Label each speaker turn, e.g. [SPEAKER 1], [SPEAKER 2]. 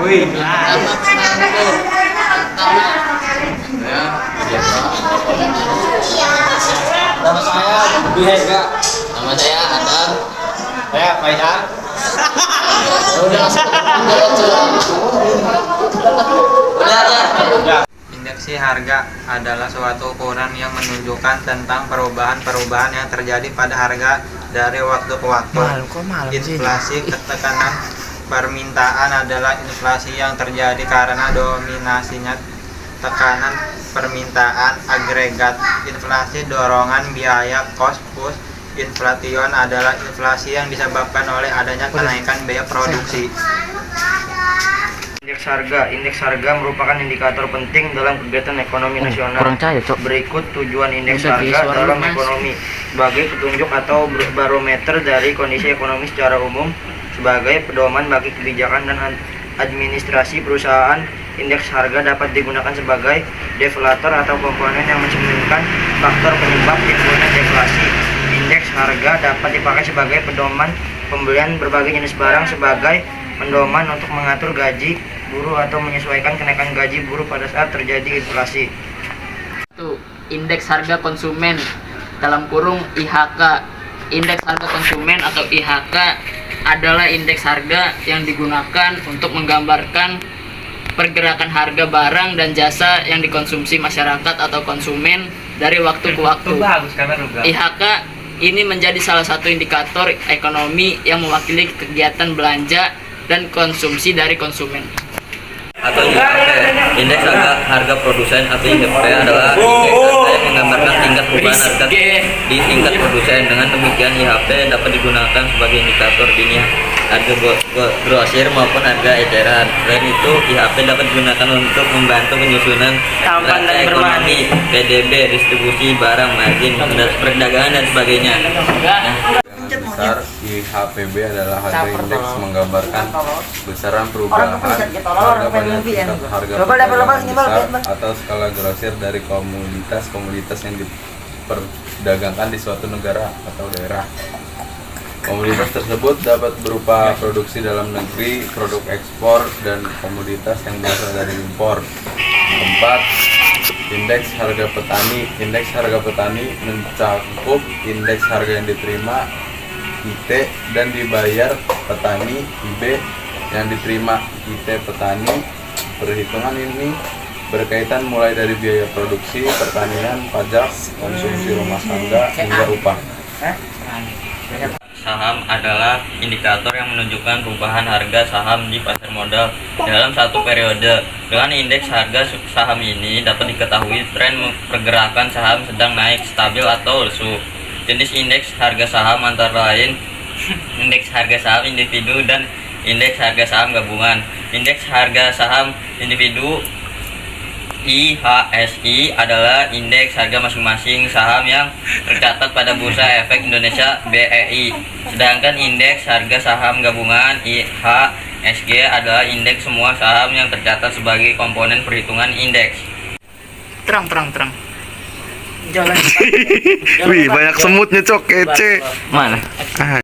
[SPEAKER 1] Wih,
[SPEAKER 2] Nama saya Bihega.
[SPEAKER 3] Nama saya Adam.
[SPEAKER 2] Saya Faisal.
[SPEAKER 3] Udah.
[SPEAKER 1] indeksi harga adalah suatu ukuran yang menunjukkan tentang perubahan-perubahan yang terjadi pada harga dari waktu ke waktu. Inflasi ketekanan permintaan adalah inflasi yang terjadi karena dominasinya tekanan permintaan agregat. Inflasi dorongan biaya cost push inflation adalah inflasi yang disebabkan oleh adanya kenaikan biaya produksi. Indeks harga merupakan indikator penting dalam kegiatan ekonomi nasional. Berikut tujuan indeks harga dalam ekonomi sebagai petunjuk atau barometer dari kondisi ekonomi secara umum, sebagai pedoman bagi kebijakan dan administrasi perusahaan. Indeks harga dapat digunakan sebagai deflator atau komponen yang mencerminkan faktor penyebab timbulnya deflasi. Indeks harga dapat dipakai sebagai pedoman pembelian berbagai jenis barang, sebagai pedoman untuk mengatur gaji buruh atau menyesuaikan kenaikan gaji buruh pada saat terjadi inflasi.
[SPEAKER 3] Indeks harga konsumen dalam kurung IHK. Indeks harga konsumen atau IHK adalah indeks harga yang digunakan untuk menggambarkan pergerakan harga barang dan jasa yang dikonsumsi masyarakat atau konsumen dari waktu ke waktu. IHK ini menjadi salah satu indikator ekonomi yang mewakili kegiatan belanja dan konsumsi dari konsumen.
[SPEAKER 4] Atau IHP, indeks harga produsen atau IHP adalah indeks harga yang menggambarkan tingkat perubahan harga di tingkat produsen. Dengan demikian IHP dapat digunakan sebagai indikator dini harga grosir maupun harga eceran. Selain itu, IHP dapat digunakan untuk membantu penyusunan neraca ekonomi, PDB, distribusi barang, margin, perdagangan dan sebagainya.
[SPEAKER 5] Besar IHPB adalah harga indeks menggambarkan besaran perubahan harga pada tingkat harga perdagangan besar atau skala grosir dari komoditas yang diperdagangkan di suatu negara atau daerah. Komoditas tersebut dapat berupa produksi dalam negeri, produk ekspor, dan komoditas yang berasal dari impor. 4. Indeks harga petani. Indeks harga petani mencakup indeks harga yang diterima IT dan dibayar petani IB yang diterima IT petani. Perhitungan ini berkaitan mulai dari biaya produksi, pertanian, pajak, konsumsi rumah tangga, hingga upah.
[SPEAKER 4] Saham adalah indikator yang menunjukkan perubahan harga saham di pasar modal dalam satu periode. Dengan indeks harga saham ini dapat diketahui tren pergerakan saham sedang naik, stabil, atau lesu. Jenis indeks harga saham antara lain indeks harga saham individu dan indeks harga saham gabungan. Indeks harga saham individu IHSI adalah indeks harga masing-masing saham yang tercatat pada Bursa Efek Indonesia BEI. Sedangkan indeks harga saham gabungan IHSG adalah indeks semua saham yang tercatat sebagai komponen perhitungan indeks.
[SPEAKER 3] Terang.
[SPEAKER 6] Wih, banyak semutnya, Cok, kece.
[SPEAKER 3] Mana?